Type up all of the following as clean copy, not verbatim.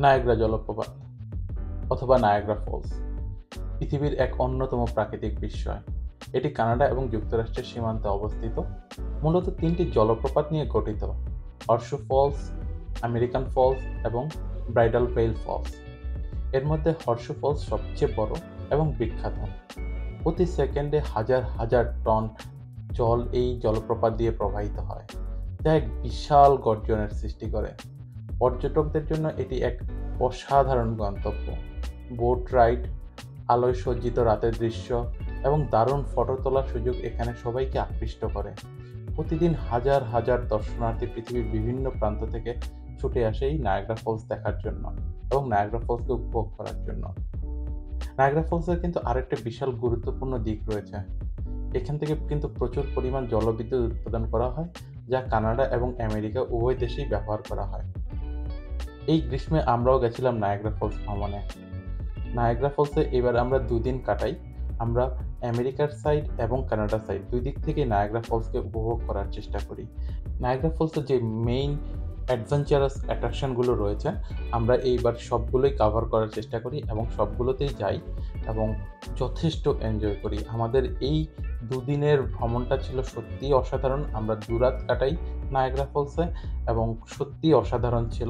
Niagara জলপ্রপাত অথবা Niagara Falls পৃথিবীর এক অন্যতম প্রাকৃতিক বিস্ময়। এটি কানাডা এবং যুক্তরাষ্ট্রের সীমান্তে অবস্থিত। মূলত তিনটি জলপ্রপাত নিয়ে গঠিত: হর্সু ফলস, আমেরিকান ফলস এবং ব্রাইডাল ভেল ফলস। এর মধ্যে হর্সু ফলস সবচেয়ে বড় এবং বিখ্যাত। প্রতি সেকেন্ডে হাজার হাজার টন জল এই জলপ্রপাত দিয়ে প্রবাহিত হয়, যা এক বিশাল গর্জনের সৃষ্টি করে। পর্যটকদের জন্য এটি এক অসাধারণ গন্তব্য। বোট রাইড, আলোয় সজ্জিত রাতের দৃশ্য এবং দারুণ ফটো তোলার সুযোগ এখানে সবাইকে আকৃষ্ট করে। প্রতিদিন হাজার হাজার দর্শনার্থী পৃথিবীর বিভিন্ন প্রান্ত থেকে ছুটে আসে এই নায়াগ্রা ফলস দেখার জন্য এবং নায়াগ্রা ফলসকে উপভোগ করার জন্য। নায়াগ্রা ফলসের কিন্তু আরেকটা বিশাল গুরুত্বপূর্ণ দিক রয়েছে। এখান থেকে কিন্তু প্রচুর পরিমাণ জলবিদ্যুৎ উৎপাদন করা হয়, যা কানাডা এবং আমেরিকা উভয় দেশেই ব্যবহার করা হয়। এই গ্রীষ্মে আমরাও গেছিলাম নায়াগ্রা ফলস ভ্রমণে। নায়াগ্রা ফলসে এবার আমরা 2 দিন কাটাই। আমরা আমেরিকার সাইড এবং কানাডার সাইড দুই দিক থেকে নায়াগ্রা ফলসকে উপভোগ করার চেষ্টা করি। নায়াগ্রা ফলসের যে মেইন অ্যাডভেঞ্চারাস অ্যাট্রাকশনগুলো রয়েছে, আমরা এইবার সবগুলোই কাভার করার চেষ্টা করি এবং সবগুলোতেই যাই এবং যথেষ্ট এনজয় করি। আমাদের এই 2 দিনের ভ্রমণটা ছিল সত্যিই অসাধারণ। আমরা 2 রাত কাটাই নায়াগ্রা ফলসে এবং সত্যিই অসাধারণ ছিল।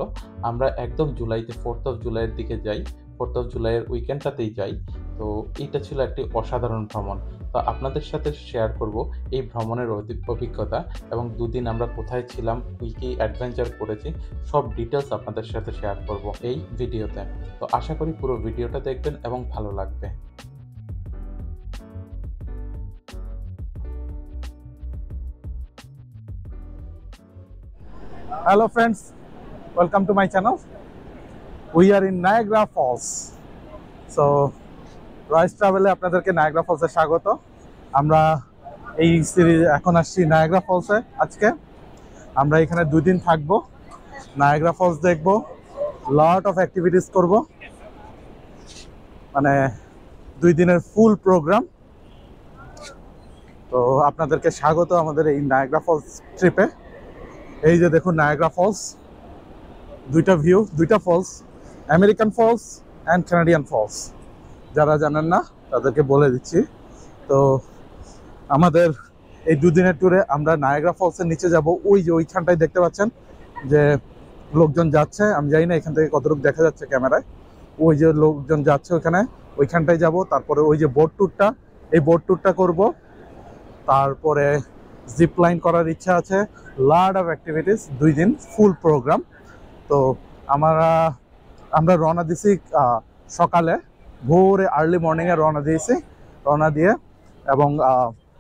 আমরা একদম জুলাইতে 4th of জুলাইয়ের দিকে যাই, 4th of জুলাইয়ের উইকেন্ডটাতেই যাই। তো এইটা ছিল একটি অসাধারণ ভ্রমণ। তো আপনাদের সাথে শেয়ার করব এই ভ্রমণের অভিজ্ঞতা এবং 2 দিন আমরা কোথায় ছিলাম, কী অ্যাডভেঞ্চার করেছি, সব ডিটেলস আপনাদের সাথে শেয়ার করব এই ভিডিওতে। তো আশা করি পুরো ভিডিওটা দেখবেন এবং ভালো লাগবে। Hello friends, welcome to my channel. We are in Niagara Falls. So রয়েস ট্রাভেলে আপনাদেরকে নায়াগ্রা ফলসে স্বাগত। আমরা এই সিরিজ এখন আসছি নায়াগ্রা ফলসে। আজকে আমরা এখানে 2 দিন থাকবো, নায়াগ্রা ফলস দেখবো, লট অফ অ্যাক্টিভিটিস করব, মানে 2 দিনের ফুল প্রোগ্রাম। তো আপনাদেরকে স্বাগত আমাদের এই নায়াগ্রা ফলস ট্রিপে। এই যে দেখুন নায়াগ্রা ফলস, দুইটা ভিউ, দুইটা falls, American falls and Canadian falls. যারা জানেন না তাদেরকে বলে দিচ্ছি। তো আমাদের এই 2 দিনের ট্যুরে আমরা নায়াগ্রা ফলসের নিচে যাব। ওই যে ওইখানটায় দেখতে পাচ্ছেন যে লোকজন যাচ্ছে, আমি জানি না এখান থেকে কতটুকু দেখা যাচ্ছে ক্যামেরায়। ওই যে লোকজন যাচ্ছে ওইখানটায় যাব। তারপরে ওই যে বোট ট্যুরটা, এই বোট ট্যুরটা করব। তারপরে জিপ লাইন করার ইচ্ছা আছে। লট অফ অ্যাক্টিভিটিস, 2 দিন ফুল প্রোগ্রাম। তো আমরা রওনা দিছি সকালে, ভোরে আর্লি মর্নিংয়ে রওনা দিয়ে এবং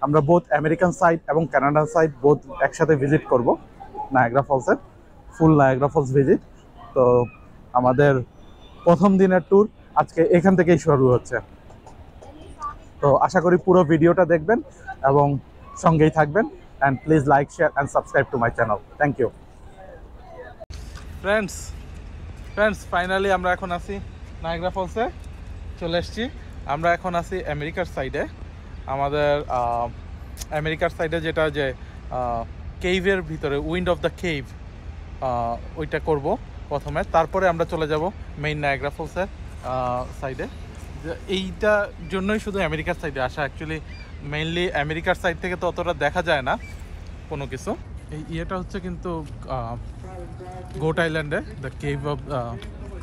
আমরা বোথ আমেরিকান সাইড এবং কানাডার সাইড বোথ একসাথে ভিজিট করব নায়াগ্রা ফলসের, ফুল নায়াগ্রা ফলস ভিজিট। তো আমাদের প্রথম দিনের ট্যুর আজকে এখান থেকেই শুরু হচ্ছে। তো আশা করি পুরো ভিডিওটা দেখবেন এবং সঙ্গেই থাকবেন। And please like, share and subscribe to my channel. Thank you friends. Finally আমরা এখন আছি নায়াগ্রা ফলসে, চলে এসেছি। আমরা এখন আছি আমেরিকার সাইডে। আমাদের আমেরিকার সাইডে যেটা যে কেভের ভিতরে, উইন্ড অফ দ্য কেভ, ওইটা করব প্রথমে। তারপরে আমরা চলে যাব মেইন নায়াগ্রা ফলসের সাইডে। এইটার জন্যই শুধু আমেরিকার সাইডে আসা। অ্যাকচুয়ালি মেইনলি আমেরিকার সাইড থেকে তো অতটা দেখা যায় না কোনো কিছু। এই ইয়েটা হচ্ছে কিন্তু গোট আইল্যান্ডে, the cave of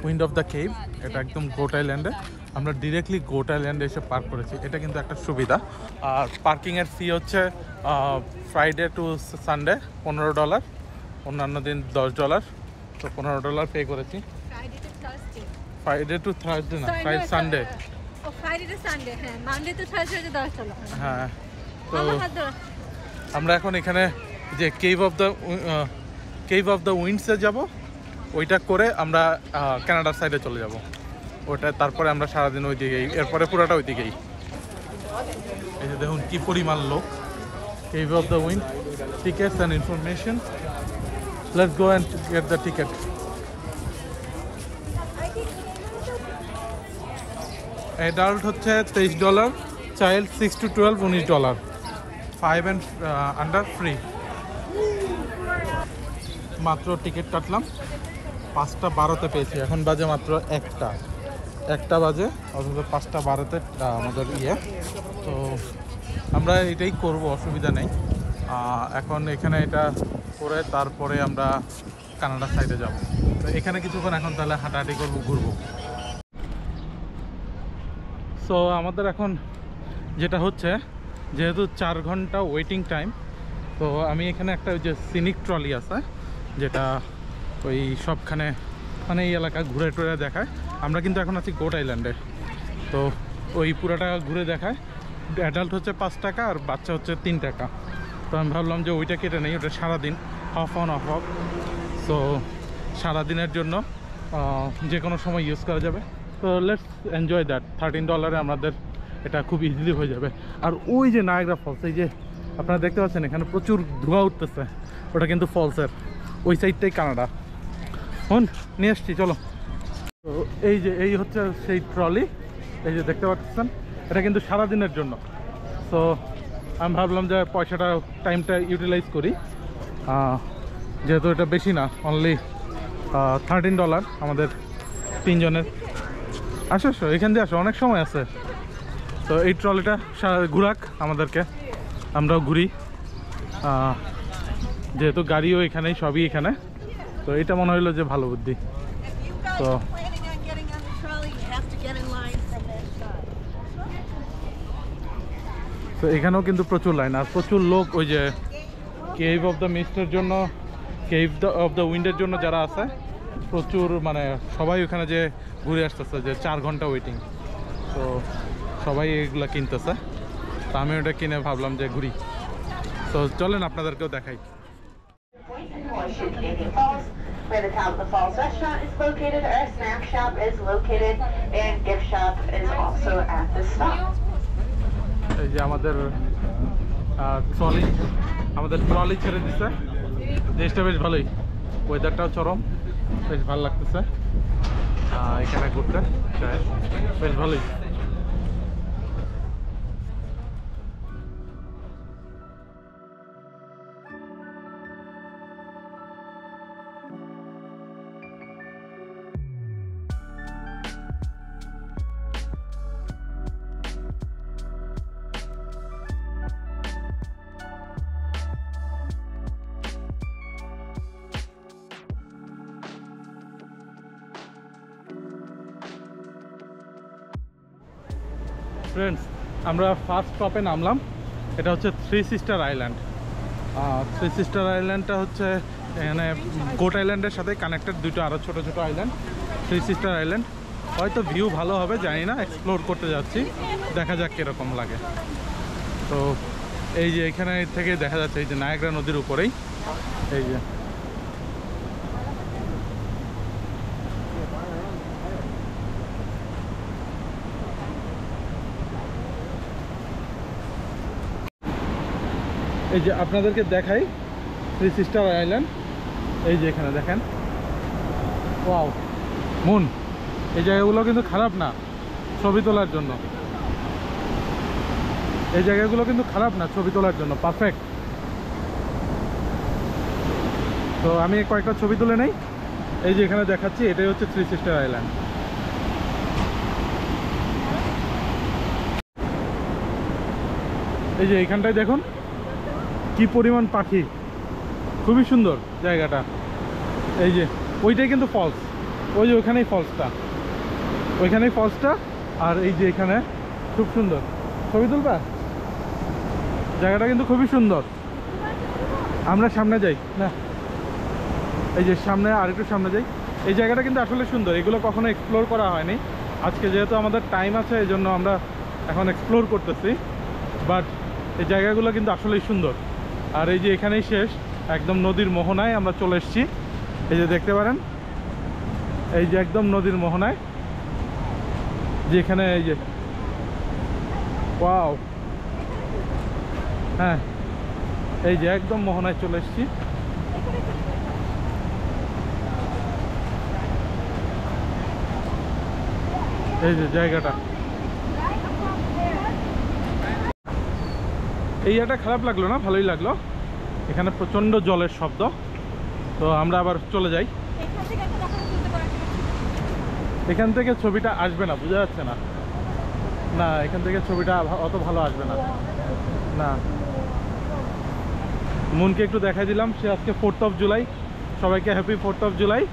wind of the cave. এটা একদম গোট আইল্যান্ডে। আমরা ডিরেক্টলি গোট আইল্যান্ডে এসে পার্ক করেছি, এটা কিন্তু একটা সুবিধা। আর পার্কিংয়ের ফি হচ্ছে ফ্রাইডে টু সানডে $15, অন্যান্য দিন $10। তো $15 পে করেছি। ফ্রাইডে টু থার্সডে না, ফ্রাইডে সানডে। হ্যাঁ, তো আমরা এখন এখানে যে কেভ অফ দ্য উইন্ডসে যাব, ওইটা করে আমরা কানাডার সাইডে চলে যাব ওটা। তারপরে আমরা সারাদিন ওই দিকেই, এরপরে পুরোটা ওই দিকেই। এই যে দেখুন কি পরিমাণ লোক। Cave of the wind, tickets and information. Let's go and get the ticket. Adult হচ্ছে $23, child 6 to 12 $19, 5 and under free. মাত্র টিকিট কাটলাম, 5:12 পেয়েছি, এখন বাজে মাত্র 1টা বাজে, অথচ 5:12 আমাদের তো আমরা এটাই করব, অসুবিধা নেই। এখন এখানে এটা করে তারপরে আমরা কানাডা সাইডে যাব। তো এখানে কিছুক্ষণ এখন তাহলে হাঁটাহাঁটি করবো, ঘুরবো। সো আমাদের এখন যেটা হচ্ছে, যেহেতু 4 ঘন্টা ওয়েটিং টাইম, তো আমি এখানে একটা ওই যে সিনিক ট্রলি আছে, যেটা ওই সবখানে মানে এই এলাকা ঘুরে টুরে দেখায়। আমরা কিন্তু এখন আছি গোট আইল্যান্ডে, তো ওই পুরাটা ঘুরে দেখায়। অ্যাডাল্ট হচ্ছে 5 টাকা আর বাচ্চা হচ্ছে 3 টাকা। তো আমি ভাবলাম যে ওইটা কেটে নেই, ওটা সারাদিন of on of of. So সারাদিনের জন্য যে কোনো সময় ইউজ করা যাবে। তো লেটস এনজয় দ্যাট। $13 আমাদের এটা খুব ইজিলি হয়ে যাবে। আর ওই যে নায়াগ্রা ফলস, এই যে আপনারা দেখতে পাচ্ছেন এখানে প্রচুর ধোঁয়া উঠতেছে, ওটা কিন্তু ফলসের ওই সাইডটাই কানাডা। নিয়ে আসছি, চলো। তো এই হচ্ছে সেই ট্রলি, এই যে দেখতে পাচ্ছেন, এটা কিন্তু সারাদিনের জন্য। সো আমি ভাবলাম যে টাইমটা ইউটিলাইজ করি, যেহেতু এটা বেশি না, অনলি $13 আমাদের 3 জনের। আসো এখান দিয়ে আসো, অনেক সময় আছে। তো এই ট্রলিটা ঘুরাক আমাদেরকে, আমরাও ঘুরি, যেহেতু গাড়িও এখানেই, সবই এখানে। তো এটা মনে হইলো যে ভালো বুদ্ধি। তো তো এখানেও কিন্তু প্রচুর লাইন আর প্রচুর লোক। ওই যে কেভ অফ দ্য মিস্টের জন্য, কেভ অফ দ্য উইন্ডের জন্য যারা আছে, প্রচুর মানে সবাই ওখানে যে ঘুরে আসতেছে, যে 4 ঘন্টা ওয়েটিং। তো সবাই এগুলো কিনতেছে, তো আমি ওটা কিনে ভাবলাম যে ঘুরি। তো চলেন আপনাদেরকেও দেখাই। Where the Tabitha Falls restaurant is located, our snack shop is located, and gift shop is also at the stop. এই যে আমাদের ট্রলি ছেড়ে দিচ্ছে, জিনিসটা বেশ ভালোই, ওয়েদারটাও চরম, বেশ ভালো লাগতেছে এখানে ঘুরতে, বেশ ভালোই। ফ্রেন্ডস, আমরা ফার্স্ট স্টপে নামলাম, এটা হচ্ছে three sister island. Three sister আইল্যান্ডটা হচ্ছে এখানে গোট আইল্যান্ডের সাথে কানেক্টেড, দুটো আরও ছোটো ছোটো আইল্যান্ড, থ্রি সিস্টার আইল্যান্ড। হয়তো ভিউ ভালো হবে জানি না, এক্সপ্লোর করতে যাচ্ছি, দেখা যাক কীরকম লাগে। তো এই যে এখানে থেকে দেখা যাচ্ছে এই যে নায়াগ্রা নদীর উপরেই, এই যে আপনাদেরকে দেখাই থ্রি সিস্টার আইল্যান্ড। এই যে এখানে দেখেন, ওয়াও, মুন। এই জায়গাগুলো কিন্তু খারাপ না ছবি তোলার জন্য, এই জায়গাগুলো কিন্তু খারাপ না ছবি তোলার জন্য, পারফেক্ট। তো আমি কয়েকটা ছবি তুলে নেই। এই যে এখানে দেখাচ্ছি, এটাই হচ্ছে থ্রি সিস্টার আইল্যান্ড। এই যে এইখানটায় দেখুন কি পরিমাণ পাখি, খুবই সুন্দর জায়গাটা। এই যে ওইটাই কিন্তু ফলস, ওই যে ওইখানেই ফলসটা, আর এই যে এখানে খুব সুন্দর ছবি তুলবা, জায়গাটা কিন্তু খুবই সুন্দর। আমরা সামনে যাই না, এই যে সামনে, আর একটু সামনে যাই। এই জায়গাটা কিন্তু আসলে সুন্দর, এগুলো কখনো এক্সপ্লোর করা হয়নি। আজকে যেহেতু আমাদের টাইম আছে, এই জন্য আমরা এখন এক্সপ্লোর করতেছি, বাট এই জায়গাগুলো কিন্তু আসলেই সুন্দর। আর এই যে এখানেই শেষ, একদম নদীর মোহনায় আমরা চলে এসেছি। এই যে দেখতে পারেন, এই যে একদম নদীর মোহনায়, যেখানে এই যে ওয়াও, হ্যাঁ, এই যে একদম মোহনায় চলে এসেছি। এই যে জায়গাটা, এই জায়গাটা খারাপ লাগলো না, ভালোই লাগলো। এখানে প্রচণ্ড জলের শব্দ। তো আমরা আবার চলে যাই। এখান থেকে ছবিটা আসবে না, বোঝা যাচ্ছে না। না, এখান থেকে ছবিটা অত ভালো আসবে না। না, মুনকে একটু দেখাই দিলাম, সে আজকে 4th অফ জুলাই। সবাইকে হ্যাপি 4th অফ জুলাই।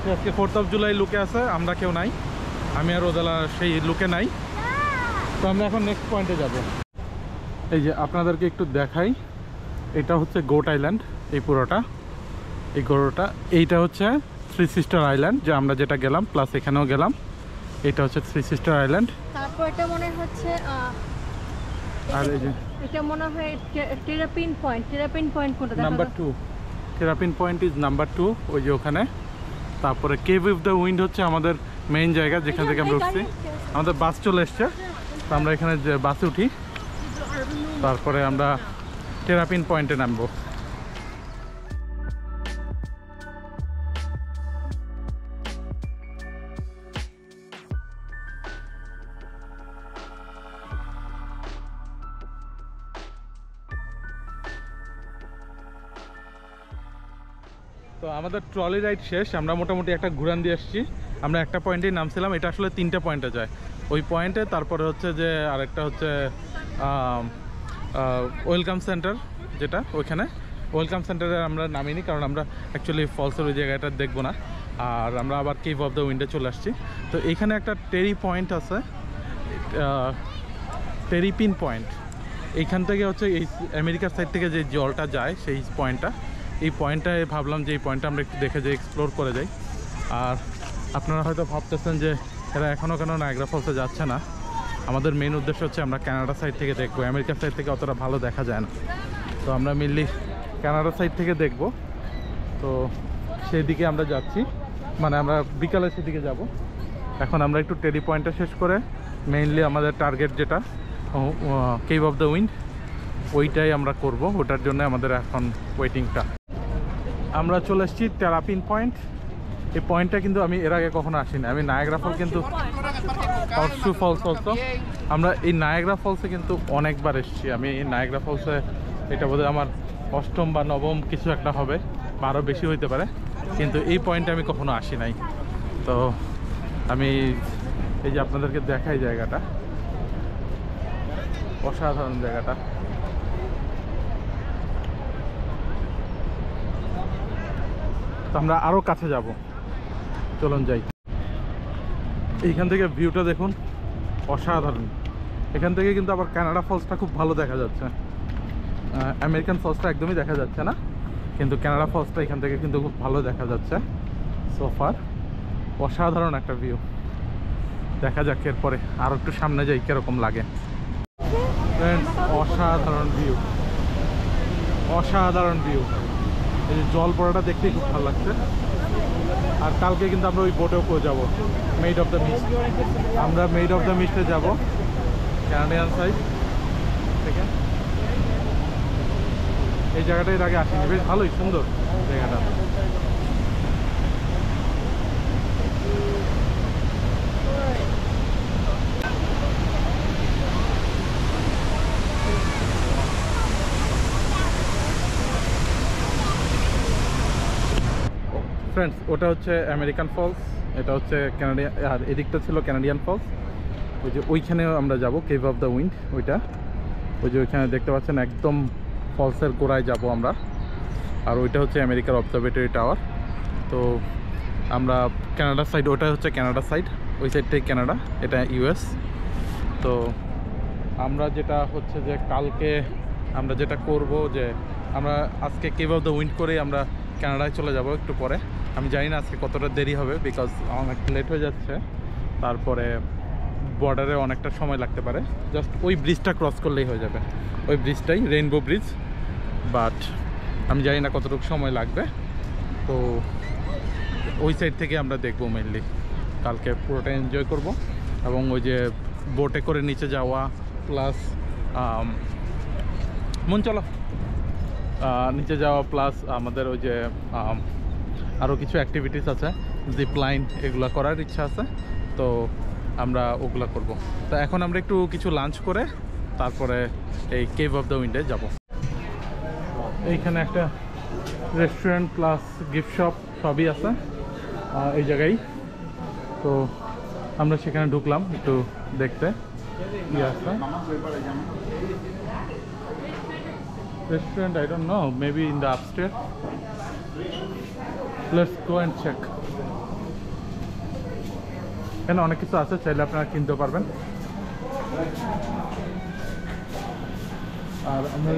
সে আজকে 4th অফ জুলাই লুকে আছে, আমরা কেউ নাই, আমি আর রোদেলা সেই লুকে নাই। তো আমরা এখন নেক্সট পয়েন্টে যাব। এই যে আপনাদেরকে একটু দেখাই, এটা হচ্ছে গোট আইল্যান্ড। এই পুরোটা, এই গোটা, এইটা হচ্ছে থ্রি সিস্টার আইল্যান্ড, যে আমরা যেটা গেলাম, প্লাস এখানেও গেলাম। এটা হচ্ছে থ্রি সিস্টার আইল্যান্ড। তারপর এটা মনে হচ্ছে আর এই যে এটা মনে হয় টেরাপিন পয়েন্ট। টেরাপিন পয়েন্ট কোনটা? Number 2, terrapin point is number 2, ওই যে ওখানে। তারপরে কেভ অফ দ্য উইন্ড হচ্ছে আমাদের মেইন জায়গা, যেখান থেকে আমরা উঠছি। আমাদের বাস চলে এসছে, তো আমরা এখানে যে বাসে উঠি, তারপরে আমরা টেরাপিন পয়েন্টে নামবো। তো আমাদের ট্রলি রাইড শেষ, আমরা মোটামুটি একটা ঘুরান দিয়ে এসেছি। আমরা একটা পয়েন্টেই নামছিলাম, এটা আসলে 3টে পয়েন্টে যায়। ওই পয়েন্টে, তারপরে হচ্ছে যে আরেকটা হচ্ছে ওয়েলকাম সেন্টার, যেটা ওইখানে। ওয়েলকাম সেন্টারে আমরা নামিনি, কারণ আমরা অ্যাকচুয়ালি ফলসের ওই জায়গাটা দেখবো না। আর আমরা আবার কেভ অফ দ্য উইন্ডে চলে আসছি। তো এইখানে একটা টেরি পয়েন্ট আছে, টেরিপিন পয়েন্ট। এইখান থেকে হচ্ছে এই আমেরিকার সাইড থেকে যে জলটা যায়, সেই পয়েন্টটা। এই পয়েন্টটায় ভাবলাম যে এই পয়েন্টটা আমরা একটু দেখে যাই, এক্সপ্লোর করে যাই। আর আপনারা হয়তো ভাবতেছেন যে এরা এখনও কেন নায়াগ্রা ফলসে যাচ্ছে না। আমাদের মেন উদ্দেশ্য হচ্ছে আমরা কানাডা সাইড থেকে দেখবো, আমেরিকার সাইড থেকে অতটা ভালো দেখা যায় না। তো আমরা মেনলি কানাডা সাইড থেকে দেখব। তো সেই দিকে আমরা যাচ্ছি, মানে আমরা বিকালে সেদিকে যাব। এখন আমরা একটু টেরি পয়েন্টটা শেষ করে মেইনলি আমাদের টার্গেট যেটা কেভ অফ দ্য উইন্ড, ওইটাই আমরা করব। ওটার জন্য আমাদের এখন ওয়েটিংটা। আমরা চলে এসেছি টেরাপিন পয়েন্ট। এই পয়েন্টটা কিন্তু আমি এর আগে কখনো আসিনি। আমি নায়াগ্রা ফল কিন্তু হর্সশু ফলস অলসো, আমরা এই নায়াগ্রা ফলসে কিন্তু অনেকবার এসেছি। আমি এই নায়াগ্রা ফলসে, এটা বোধহয় আমার 8ম বা 9ম কিছু একটা হবে, বা আরও বেশি হইতে পারে, কিন্তু এই পয়েন্টে আমি কখনো আসি নাই। তো আমি এই যে আপনাদেরকে দেখাই জায়গাটা, অসাধারণ জায়গাটা। তো আমরা আরও কাছে যাব, চলুন যাই। এইখান থেকে ভিউটা দেখুন, অসাধারণ। এখান থেকে কিন্তু আবার কানাডা ফলসটা খুব ভালো দেখা যাচ্ছে। আমেরিকান ফলসটা একদমই দেখা যাচ্ছে না, কিন্তু কানাডা ফলসটা এখান থেকে কিন্তু খুব ভালো দেখা যাচ্ছে সোফার। অসাধারণ একটা ভিউ। দেখা যাক এরপরে আরও একটু সামনে যাই কীরকম লাগে। অসাধারণ ভিউ, অসাধারণ ভিউ। এই যে জল পড়াটা দেখতেই খুব ভালো লাগছে। আর কালকে কিন্তু আমরা ওই বোটেও যাবো, মেড অফ দ্য মিস্ট। আমরা মেড অফ দ্য মিস্টে যাবো, ক্যানাডিয়ান সাইড থেকে। এই জায়গাটা এর আগে আসেনি, বেশ ভালোই সুন্দর জায়গাটা। ফ্রেন্ডস, ওটা হচ্ছে আমেরিকান ফলস, এটা হচ্ছে ক্যানাডিয়ান, আর এদিকটা ছিল ক্যানাডিয়ান ফলস। ওই যে ওইখানেও আমরা যাব, কেভ অফ দ্য উইন্ড, ওইটা। ওই যে ওইখানে দেখতে পাচ্ছেন একদম ফলসের গোড়ায় যাব আমরা। আর ওইটা হচ্ছে আমেরিকার অবজারভেটরি টাওয়ার। তো আমরা কানাডা সাইড, ওটা হচ্ছে কানাডা সাইড, ওই সাইডটাই কানাডা, এটা ইউএস। তো আমরা যেটা হচ্ছে যে কালকে আমরা যেটা করব, যে আমরা আজকে কেভ অফ দ্য উইন্ড করেই আমরা কানাডায় চলে যাব একটু পরে। আমি জানি না আজকে কতটা দেরি হবে, বিকজ অনেক লেট হয়ে যাচ্ছে। তারপরে বর্ডারে অনেকটা সময় লাগতে পারে, জাস্ট ওই ব্রিজটা ক্রস করলেই হয়ে যাবে। ওই ব্রিজটাই রেইনবো ব্রিজ, বাট আমি জানি না কতটুকু সময় লাগবে। তো ওই সাইড থেকে আমরা দেখবো মেনলি, কালকে পুরোটা এনজয় করব। এবং ওই যে বোটে করে নিচে যাওয়া, প্লাস মন চলো নিচে যাওয়া, প্লাস আমাদের ওই যে আরও কিছু অ্যাক্টিভিটিস আছে, জিপ লাইন, এগুলো করার ইচ্ছা আছে। তো আমরা ওগুলো করব। তো এখন আমরা একটু কিছু লাঞ্চ করে তারপরে এই কেভ অফ দ্য উইন্ডে যাব। এইখানে একটা রেস্টুরেন্ট প্লাস গিফট শপ সবই আছে এই জায়গায়। তো আমরা সেখানে ঢুকলাম একটু দেখতে কি আছে restaurant I don't know maybe in the upstairs let's go and check এখানে অনেক কিছু আছে চাইলে আপনারা কিনতে পারবেন আর আমরা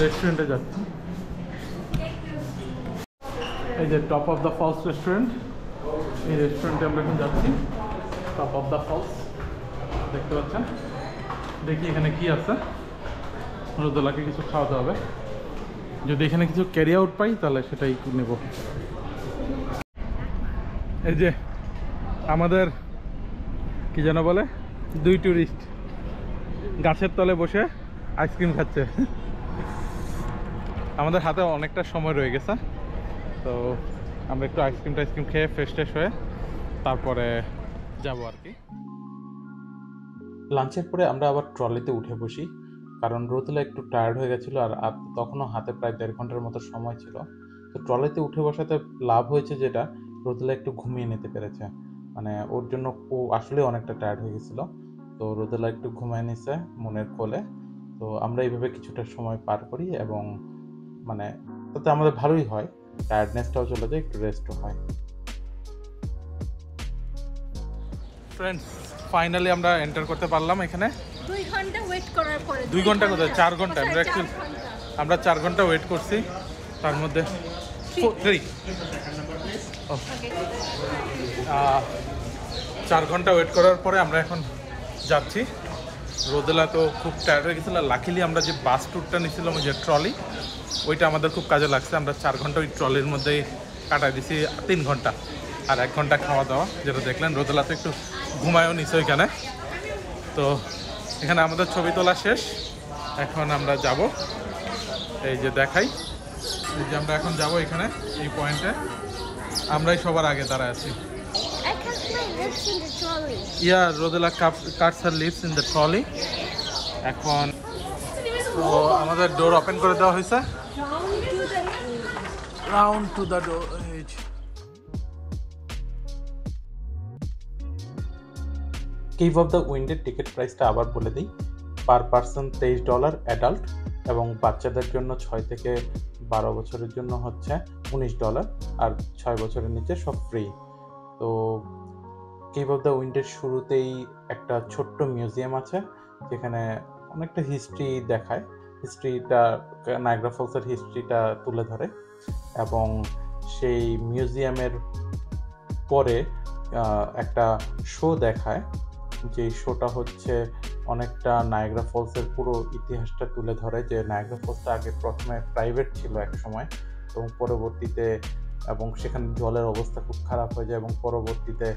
রেস্টুরেন্টে যাচ্ছি এই যে top of the falls restaurant এই রেস্টুরেন্টে আমরা এখন যাচ্ছি টপ অফ দ্য ফলস দেখতে পাচ্ছেন দেখি এখানে কি আছে রোদেলাকে কিছু খাওয়াতে হবে যদি এখানে কিছু ক্যারি আউট পাই তাহলে সেটাই নেব এই যে আমাদের কি যেন বলে 2 টুরিস্ট গাছের তলে বসে আইসক্রিম খাচ্ছে আমাদের হাতে অনেকটা সময় রয়ে গেছে তো আমরা একটু আইসক্রিম খেয়ে ফ্রেশ হয়ে তারপরে যাব আর কি লাঞ্চের পরে আমরা আবার ট্রলিতে উঠে বসি কারণ রোদেলা একটু টায়ার্ড হয়ে গেছিলো আর তখনও হাতে প্রায় 1.5 ঘন্টার মতো সময় ছিল তো ট্রলিতে উঠে বসাতে লাভ হয়েছে যেটা রোদেলা একটু ঘুমিয়ে নিতে পেরেছে মানে ওর জন্য ও আসলে অনেকটা টায়ার্ড হয়ে গেছিলো তো রোদেলা একটু ঘুমিয়ে নিছে মনের কোলে তো আমরা এইভাবে কিছুটা সময় পার করি এবং মানে তাতে আমাদের ভালোই হয় টায়ার্ডনেসটাও চলে যায় একটু রেস্টও হয় ফ্রেন্ডস ফাইনালি আমরা এন্টার করতে পারলাম এখানে 2 ঘন্টা ওয়েট করার পরে 2 ঘন্টা কোথায় 4 ঘন্টা আমরা 4 ঘন্টা ওয়েট করছি তার মধ্যে 4 ঘন্টা ওয়েট করার পরে আমরা এখন যাচ্ছি রোদেলা তো খুব টায়ার্ড হয়ে গেছিল লাকিলি আমরা যে বাস ট্যুরটা নিয়েছিলাম ওই যে ট্রলি ওইটা আমাদের খুব কাজে লাগছে আমরা 4 ঘন্টা ওই ট্রলির মধ্যেই কাটাই দিছি 3 ঘন্টা আর 1 ঘন্টা খাওয়া দাওয়া যেটা দেখলেন রোদেলা তো একটু ঘুমায়ও নিছে ওইখানে তো এখানে আমাদের ছবি তোলা শেষ এখন আমরা যাব এই যে দেখাই এই যে আমরা এখন যাব এখানে এই পয়েন্টে আমরাই সবার আগে দাঁড়ায় আছি I cut my lips in the trolley. Yeah, Rodela cuts her lips in the trolley. এখন তো আমাদের ডোর ওপেন করে দেওয়া হয়েছে round to the door cave of the উইন্ডের টিকিট প্রাইসটা আবার বলে দিই পার পার্সন $23 অ্যাডাল্ট এবং বাচ্চাদের জন্য 6 থেকে 12 বছরের জন্য হচ্ছে $19 আর 6 বছরের নিচে সব ফ্রি তো কেভ অফ দ্য উইন্ডের শুরুতেই একটা ছোট্ট মিউজিয়াম আছে যেখানে অনেকটা হিস্ট্রি দেখায় হিস্ট্রিটা নায়াগ্রা ফলসের হিস্ট্রিটা তুলে ধরে এবং সেই মিউজিয়ামের পরে একটা শো দেখায় যে শোটা হচ্ছে অনেকটা নায়াগ্রা ফলসের পুরো ইতিহাসটা তুলে ধরে যে নায়াগ্রা ফলসটা আগে প্রথমে প্রাইভেট ছিল এক সময় এবং পরবর্তীতে এবং সেখানে জলের অবস্থা খুব খারাপ হয়ে যায় এবং পরবর্তীতে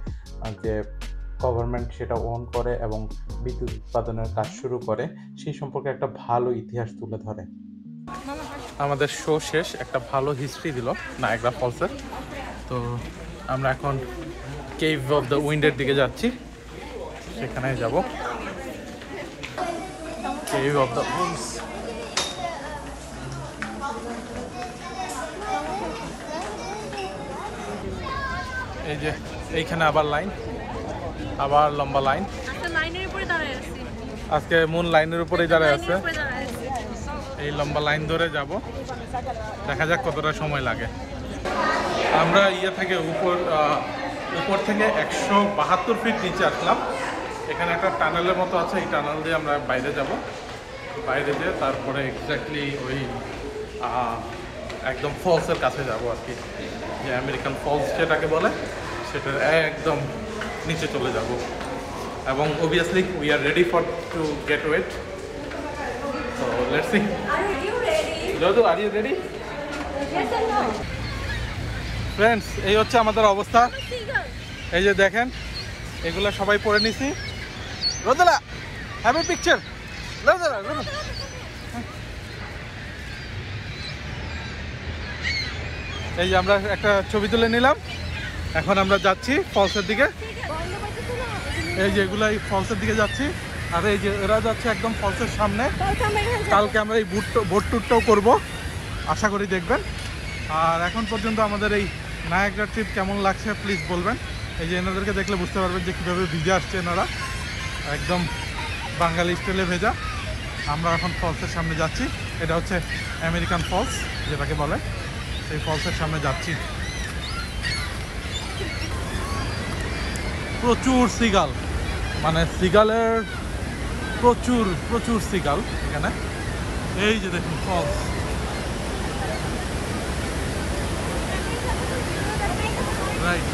যে গভর্নমেন্ট সেটা ওন করে এবং বিদ্যুৎ উৎপাদনের কাজ শুরু করে সেই সম্পর্কে একটা ভালো ইতিহাস তুলে ধরে আমাদের শো শেষ একটা ভালো হিস্ট্রি দিল নায়াগ্রা ফলসের তো আমরা এখন কেভ অফ দ্য উইন্ডের দিকে যাচ্ছি সেখানে যাব কেভ অফ দ্য উইন্ডস এই যে এইখানে আবার লাইন আবার লম্বা লাইন একটা লাইনের উপরে দাঁড়ায় আছি আজকে মূল লাইনের উপরেই দাঁড়ায় আছে এই লম্বা লাইন ধরে যাব দেখা যাক কতটা সময় লাগে আমরা থেকে উপর থেকে 172 ফিট নিচে আসলাম এখানে একটা টানেলের মতো আছে এই টানেল দিয়ে আমরা বাইরে যাব বাইরে যেয়ে তারপরে এক্স্যাক্টলি ওই একদম ফলসের কাছে যাব আর কি যে আমেরিকান ফলস যেটাকে বলে সেটার একদম নিচে চলে যাব এবং obviously we are ready for to get wet so let's see Jadu are you ready friends এই হচ্ছে আমাদের অবস্থা এই যে দেখেন এগুলো সবাই পরে নিছি রোদেলা হ্যাভ এ পিকচার রোদেলা এই যে আমরা একটা ছবি তুলে নিলাম এখন আমরা যাচ্ছি ফলসের দিকে এই যে এগুলো এই ফলসের দিকে যাচ্ছি আর এই যে এরা যাচ্ছে একদম ফলসের সামনে কালকে আমরা এই বোট ট্যুরটাও করবো আশা করি দেখবেন আর এখন পর্যন্ত আমাদের এই নায়াগ্রা ট্রিপ কেমন লাগছে প্লিজ বলবেন। এই যে এনাদেরকে দেখলে বুঝতে পারবেন যে কীভাবে ভিজে আসছে এনারা, একদম বাঙালি স্টাইলে ভেজা। আমরা এখন ফলসের সামনে যাচ্ছি, এটা হচ্ছে আমেরিকান ফলস যেটাকে বলে, সেই ফলসের সামনে যাচ্ছি। প্রচুর সিগাল, মানে সিগালের প্রচুর প্রচুর সিগাল এখানে। এই যে দেখুন ফলস, রাইট।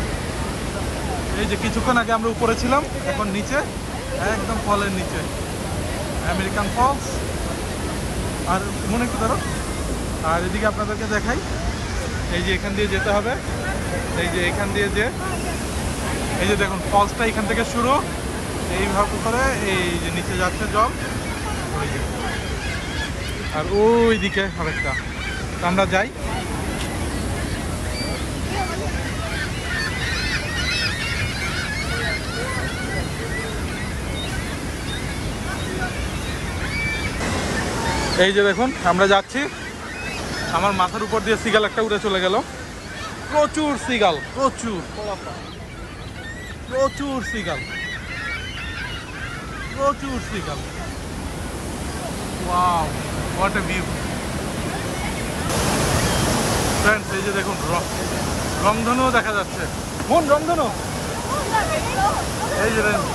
এই যে কিছুক্ষণ আগে আমরা উপরে ছিলাম, এখন নিচে, একদম ফলের নিচে আমেরিকান ফলস। আর মনে একটু ধরো, আর এদিকে আপনাদেরকে দেখাই, এই যে এখান দিয়ে যেতে হবে, এই যে এখান দিয়ে যে, এই যে দেখুন ফলসটা এখান থেকে শুরু, এইভাবে করে এই যে নিচে যাচ্ছে জল, ওই যে, আর ওই দিকে আরেকটা। আমরা যাই। এই যে দেখুন আমরা যাচ্ছি, আমার মাথার উপর দিয়ে সিগাল একটা উড়ে চলে গেল। প্রচুর সিগাল, প্রচুর প্রচুর সিগাল, প্রচুর seagull. Wow, what a view friends. এই যে দেখুন রংধনুও দেখা যাচ্ছে, মন রংধনু, এই যে দেখুন।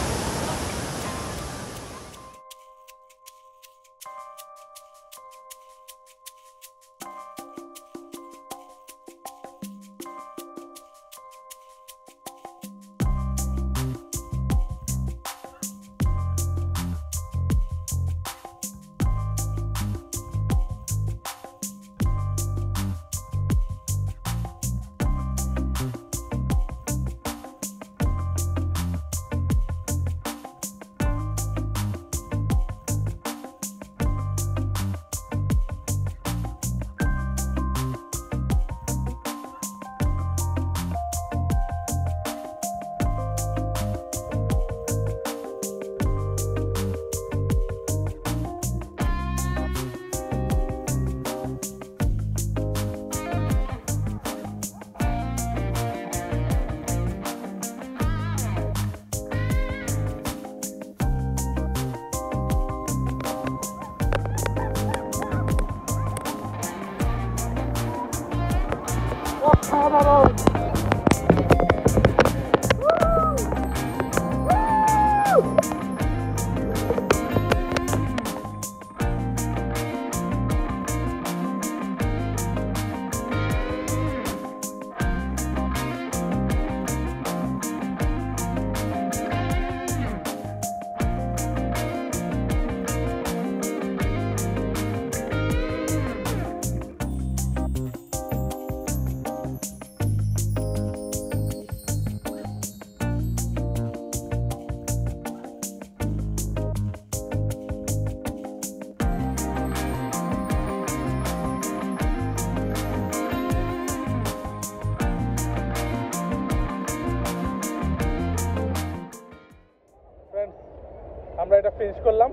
আমরা এটা ফিনিশ করলাম,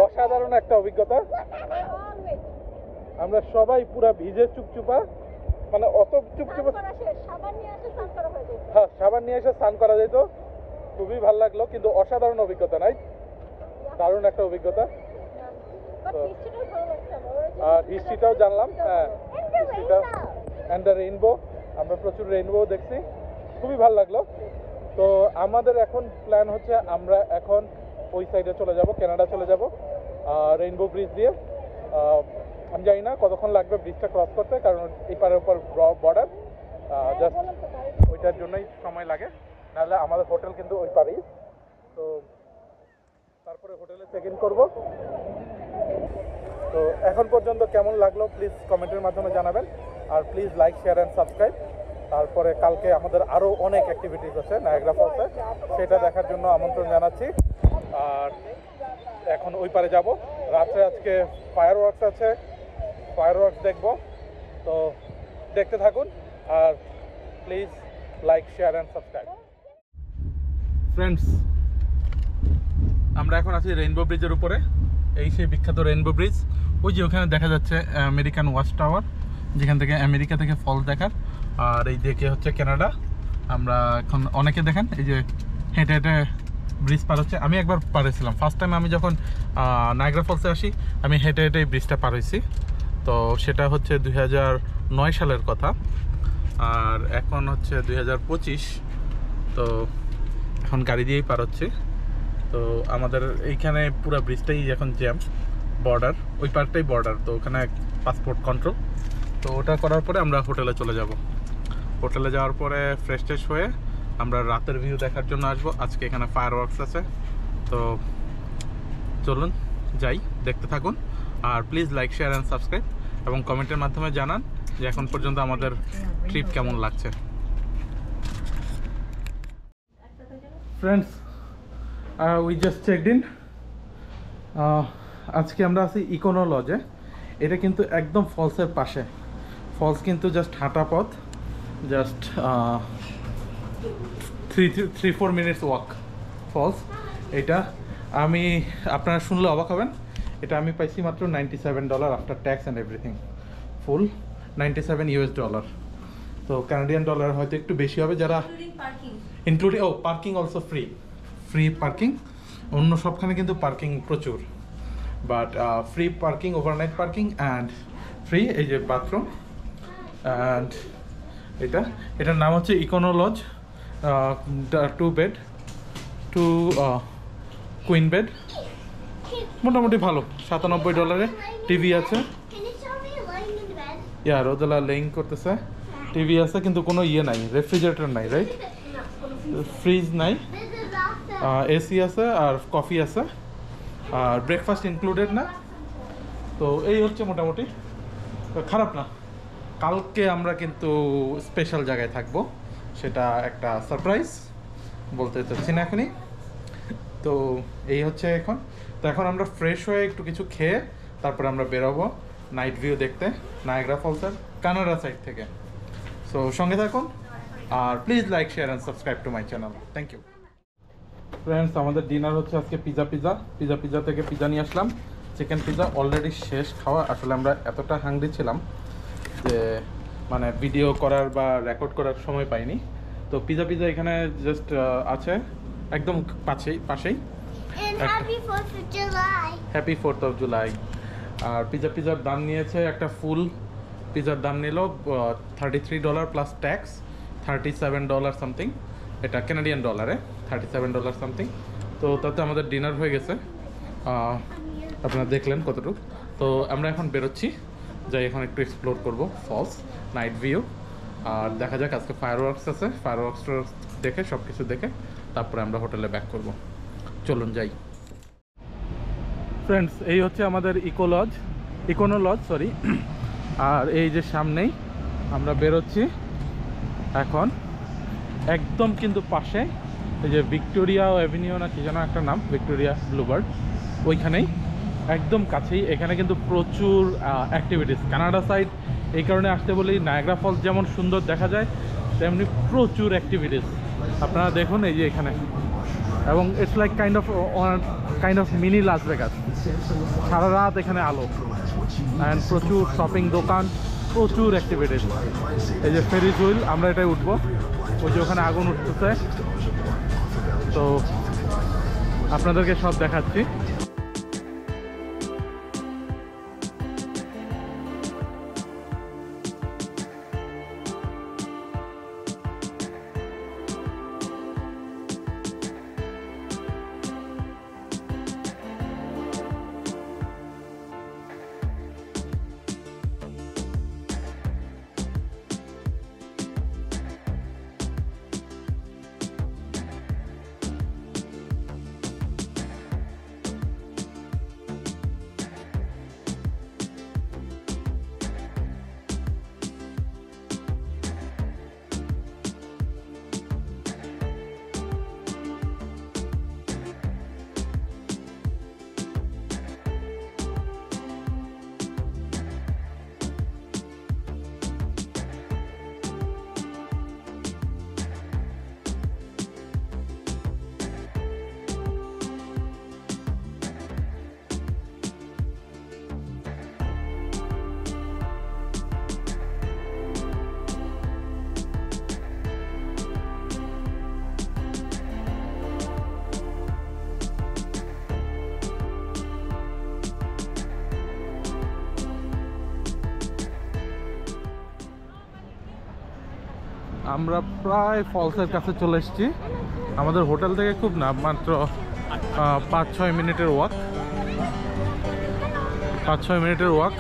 অসাধারণ একটা অভিজ্ঞতা। আমরা সবাই পুরা ভিজে চুপচুপা, মানে অত চুপচুপা, হ্যাঁ সাবান নিয়ে এসে স্নান করা যেত, খুবই ভালো লাগলো। কিন্তু অসাধারণ অভিজ্ঞতা, নাই দারুণ একটা অভিজ্ঞতা। আর হিস্ট্রিটাও জানলাম, হ্যাঁ হিস্ট্রিটা অ্যান্ড দ্য রেইনবো, আমরা প্রচুর রেইনবো দেখছি, খুবই ভালো লাগলো। তো আমাদের এখন প্ল্যান হচ্ছে আমরা এখন ওই সাইডে চলে যাব, কানাডা চলে যাব রেইনবো ব্রিজ দিয়ে। আমি জানি না কতক্ষণ লাগবে ব্রিজটা ক্রস করতে, কারণ এই পারের উপর বর্ডার, জাস্ট ওইটার জন্যই সময় লাগে, নাহলে আমাদের হোটেল কিন্তু ওই পারেই। তো তারপরে হোটেলে চেক ইন করবো। তো এখন পর্যন্ত কেমন লাগলো প্লিজ কমেন্টের মাধ্যমে জানাবেন, আর please like share and subscribe. তারপরে কালকে আমাদের আরও অনেক অ্যাক্টিভিটিস আছে নায়াগ্রা ফলসে, সেটা দেখার জন্য আমন্ত্রণ জানাচ্ছি। আর এখন ওই পারে যাব, রাত্রে আজকে ফায়ার ওয়ার্কস আছে, ফায়ার ওয়ার্কস দেখবো। তো দেখতে থাকুন, আর please like share and subscribe. Friends, আমরা এখন আছি রেইনবো ব্রিজের উপরে, এই সেই বিখ্যাত রেইনবো ব্রিজ। ওই যে ওখানে দেখা যাচ্ছে আমেরিকান ওয়াচ টাওয়ার, যেখান থেকে আমেরিকা থেকে ফলস দেখার। আর এই দিকে হচ্ছে কানাডা। আমরা এখন অনেকে দেখেন এই যে হেঁটে হেঁটে ব্রিজ পার হচ্ছে। আমি একবার পার হয়েছিলাম, ফার্স্ট টাইম আমি যখন নায়াগ্রা ফলসে আসি আমি হেঁটে হেঁটে এই ব্রিজটা পার হয়েছি। তো সেটা হচ্ছে 2009 সালের কথা, আর এখন হচ্ছে 2025। তো এখন গাড়ি দিয়েই পার হচ্ছে। তো আমাদের এইখানে পুরো ব্রিজটাই এখন জ্যাম, বর্ডার, ওই পার্টটাই বর্ডার। তো ওখানে পাসপোর্ট কন্ট্রোল। তো ওটা করার পরে আমরা হোটেলে চলে যাব। হোটেলে যাওয়ার পরে ফ্রেশ ট্রেশ হয়ে আমরা রাতের ভিউ দেখার জন্য আসবো। আজকে এখানে ফায়ার ওয়ার্কস আছে। তো চলুন যাই, দেখতে থাকুন। আর please like, share and subscribe, এবং কমেন্টের মাধ্যমে জানান যে এখন পর্যন্ত আমাদের ট্রিপ কেমন লাগছে। Friends, we just checked in. আজকে আমরা আছি ইকোনো লজে। এটা কিন্তু একদম ফলসের পাশে। ফলস কিন্তু জাস্ট হাঁটা পথ, জাস্ট 3-4 মিনিটস ওয়াক ফলস। এটা আমি, আপনারা শুনলে অবাক হবেন, এটা আমি পাইছি মাত্র $97 after tax and everything, full $97। তো কানাডিয়ান ডলার হয়তো একটু বেশি হবে যারা including, parking also free parking. অন্য সবখানে কিন্তু পার্কিং প্রচুর, but free parking, overnight parking and free. এই যে বাথরুম, অ্যান্ড এটার নাম হচ্ছে Econo Lodge. 2 bed, 2 queen bed, মোটামুটি ভালো। $97 টিভি আছে। ইয়ার ওদেলা লেইং করতেছে, টিভি আছে, কিন্তু কোনো ইয়ে নাই, রেফ্রিজারেটর নাই, রাইট? ফ্রিজ নাই, এসি আছে আর কফি আছে, আর ব্রেকফাস্ট ইনক্লুডেড না। তো এই হচ্ছে মোটামুটি, খারাপ না। কালকে আমরা কিন্তু স্পেশাল জায়গায় থাকবো, সেটা একটা সারপ্রাইজ, বলতে চাচ্ছি না এখনই। তো এই হচ্ছে এখন। তো এখন আমরা ফ্রেশ হয়ে একটু কিছু খেয়ে তারপরে আমরা বেরোবো নাইট ভিউ দেখতে নায়াগ্রা ফলসের কানাডা সাইড থেকে। সো সঙ্গে থাকুন, আর please like, share and subscribe to my channel. Thank you. Friends, আমাদের ডিনার হচ্ছে আজকে পিজা থেকে পিজা নিয়ে আসলাম। চিকেন পিজা অলরেডি শেষ খাওয়া। আসলে আমরা এতটা হাংরি ছিলাম যে মানে ভিডিও করার বা রেকর্ড করার সময় পাইনি। তো পিজা এখানে জাস্ট আছে একদম পাশেই। Happy 4th of July! Happy 4th of July। আর পিজার দাম নিয়েছে, একটা ফুল পিজার দাম নিল $33 প্লাস ট্যাক্স, $37 সামথিং। এটা কানাডিয়ান ডলারে $37 সামথিং। তো তাতে আমাদের ডিনার হয়ে গেছে, আপনারা দেখলেন কতটুকু। তো আমরা এখন বেরোচ্ছি, যাই এখন একটু এক্সপ্লোর করব ফলস, নাইট ভিউ। আর দেখা যাক, আজকে ফায়ার ওয়ার্কস আছে, ফায়ার ওয়ার্কসটা দেখে সব কিছু দেখে তারপরে আমরা হোটেলে ব্যাক করব। চলুন যাই। ফ্রেন্ডস, এই হচ্ছে আমাদের ইকোনো লজ সরি। আর এই যে সামনেই আমরা বেরোচ্ছি এখন, একদম কিন্তু পাশে এই যে ভিক্টোরিয়া অ্যাভিনিউ না কি যেন একটা নাম, ভিক্টোরিয়া ব্লুবার্ড, ওইখানেই একদম কাছেই। এখানে কিন্তু প্রচুর অ্যাক্টিভিটিস। কানাডা সাইড এই কারণে আসতে বলি, নায়াগ্রা ফলস যেমন সুন্দর দেখা যায় তেমনি প্রচুর অ্যাক্টিভিটিস। আপনারা দেখুন এই যে এখানে, এবং it's like kind of mini Las Vegas. সারা রাত এখানে আলো, অ্যান্ড প্রচুর শপিং দোকান, প্রচুর অ্যাক্টিভিটিস। এই যে ফেরিজ হুইল, আমরা এটাই উঠবো। ওই যে ওখানে আগুন উঠতেছে, তো আপনাদেরকে সব দেখাচ্ছি। আমরা প্রায় ফলসের কাছে চলে এসেছি। আমাদের হোটেল থেকে খুব না, মাত্র 5-6 মিনিটের ওয়াক, 5-6 মিনিটের ওয়াক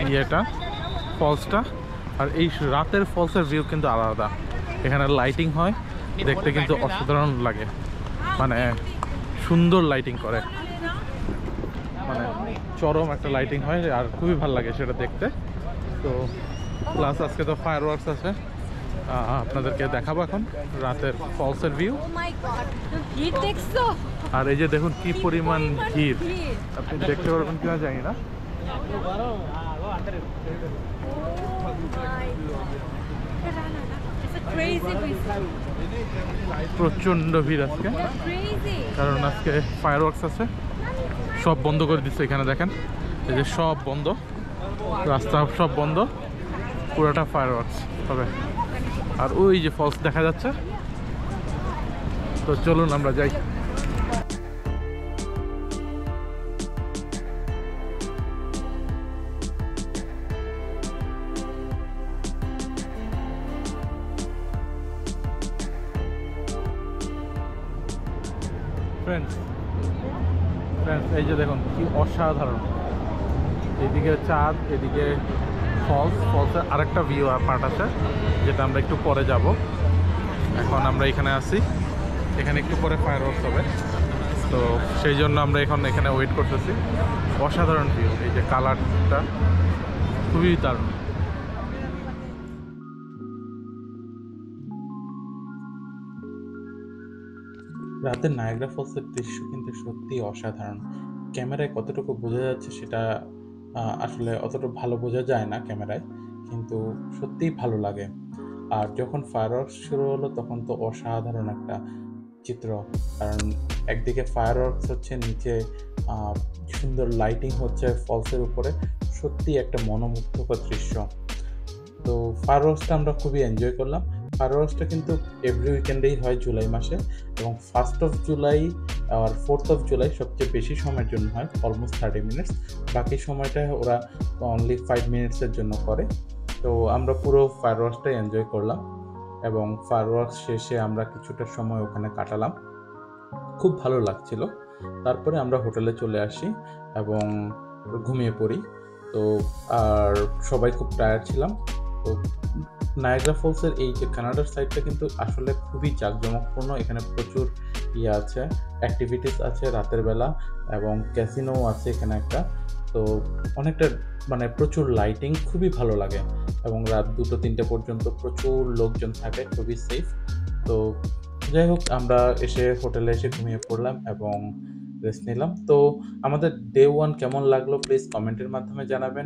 ইয়েটা, ফলসটা। আর এই রাতের ফলসের ভিউ কিন্তু আলাদা। এখানে লাইটিং হয়, দেখতে কিন্তু অসাধারণ লাগে, মানে সুন্দর লাইটিং করে, মানে চরম একটা লাইটিং হয় আর খুবই ভালো লাগে সেটা দেখতে। তো প্লাস আজকে তো ফায়ার ওয়ার্কস আছে, আপনাদেরকে দেখাবো এখন রাতের ফলসের ভিউ। ভিড় দেখছো? আর এই যে দেখুন কি পরিমাণ ভিড়, আপনি দেখতে পারবেন কিনা জানি না। প্রচন্ড ভিড় আজকে, কারণ আজকে ফায়ার ওয়ার্কস আছে, সব বন্ধ করে দিচ্ছে। এখানে দেখেন এই যে সব বন্ধ, রাস্তা সব বন্ধ, পুরোটা ফায়ার ওয়ার্কস হবে। আর ওই যে ফলস দেখা যাচ্ছে, তো চলুন আমরা যাই। ফ্রেন্ডস, এই যে দেখুন কি অসাধারণ, এদিকে চাঁদ, এদিকে ফলসের আরেকটা ভিউ পার্ট আছে যেটা আমরা একটু পরে যাব। এখন আমরা এখানে আছি, এখানে একটু পরে ফায়ার ওয়ার্কস হবে, তো সেই জন্য আমরা এখন এখানে ওয়েট করতেছি। অসাধারণ ভিউ, এই যে কালারটা খুবই দারুণ। রাতের নায়াগ্রা ফলসের দৃশ্য কিন্তু সত্যিই অসাধারণ। ক্যামেরায় কতটুকু বোঝা যাচ্ছে সেটা আসলে অতটা ভালো বোঝা যায় না ক্যামেরায়, কিন্তু সত্যিই ভালো লাগে। আর যখন ফায়ার ওয়ার্কস শুরু হলো তখন তো অসাধারণ একটা চিত্র, কারণ একদিকে ফায়ার ওয়ার্কস হচ্ছে, নিচে সুন্দর লাইটিং হচ্ছে ফলসের উপরে, সত্যি একটা মনোমুগ্ধকর দৃশ্য। তো ফায়ার ওয়ার্কসটা আমরা খুবই এনজয় করলাম। ফায়ার ওয়ার্কসটা কিন্তু এভরি উইকেন্ডেই হয় জুলাই মাসে, এবং 1st of July R 4th of July সবচেয়ে বেশি সময়ের জন্য হয়, অলমোস্ট 30 মিনিটস। বাকি সময়টা ওরা অনলি 5 মিনিটসের জন্য করে। তো আমরা পুরো ফায়ার ওয়ার্কসটাই এনজয় করলাম, এবং ফায়ার ওয়ার্কস শেষে আমরা কিছুটা সময় ওখানে কাটালাম, খুব ভালো লাগছিল। তারপরে আমরা হোটেলে চলে আসি এবং ঘুমিয়ে পড়ি। তো আর সবাই খুব টায়ার্ড ছিলাম। তো নায়াগ্রা ফলসের এই যে কানাডার সাইডটা কিন্তু আসলে খুবই জাঁকজমকপূর্ণ। এখানে প্রচুর আছে, অ্যাক্টিভিটিস আছে রাতের বেলা, এবং ক্যাসিনো আছে এখানে একটা। তো অনেকটা মানে প্রচুর লাইটিং, খুবই ভালো লাগে, এবং রাত 2-3টে পর্যন্ত প্রচুর লোকজন থাকে, খুবই সেফ। তো যাই হোক, আমরা হোটেলে এসে ঘুমিয়ে পড়লাম এবং রেস্ট নিলাম। তো আমাদের ডে 1 কেমন লাগলো প্লিজ কমেন্টের মাধ্যমে জানাবেন।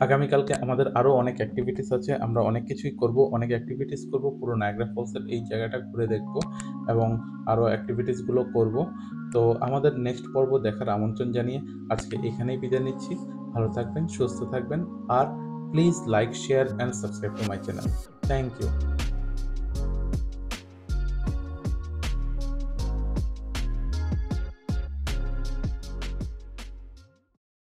আগামীকালকে আমাদের আরও অনেক অ্যাক্টিভিটিস আছে, আমরা অনেক কিছুই করব, অনেক অ্যাক্টিভিটিস করব, পুরো নায়াগ্রা ফলসের এই জায়গাটা ঘুরে দেখব এবং আরও অ্যাক্টিভিটিসগুলো করব। তো আমাদের নেক্সট পর্ব দেখার আমন্ত্রণ জানিয়ে আজকে এখানেই বিদায় নিচ্ছি। ভালো থাকবেন, সুস্থ থাকবেন, আর please like, share and subscribe to my channel. Thank you.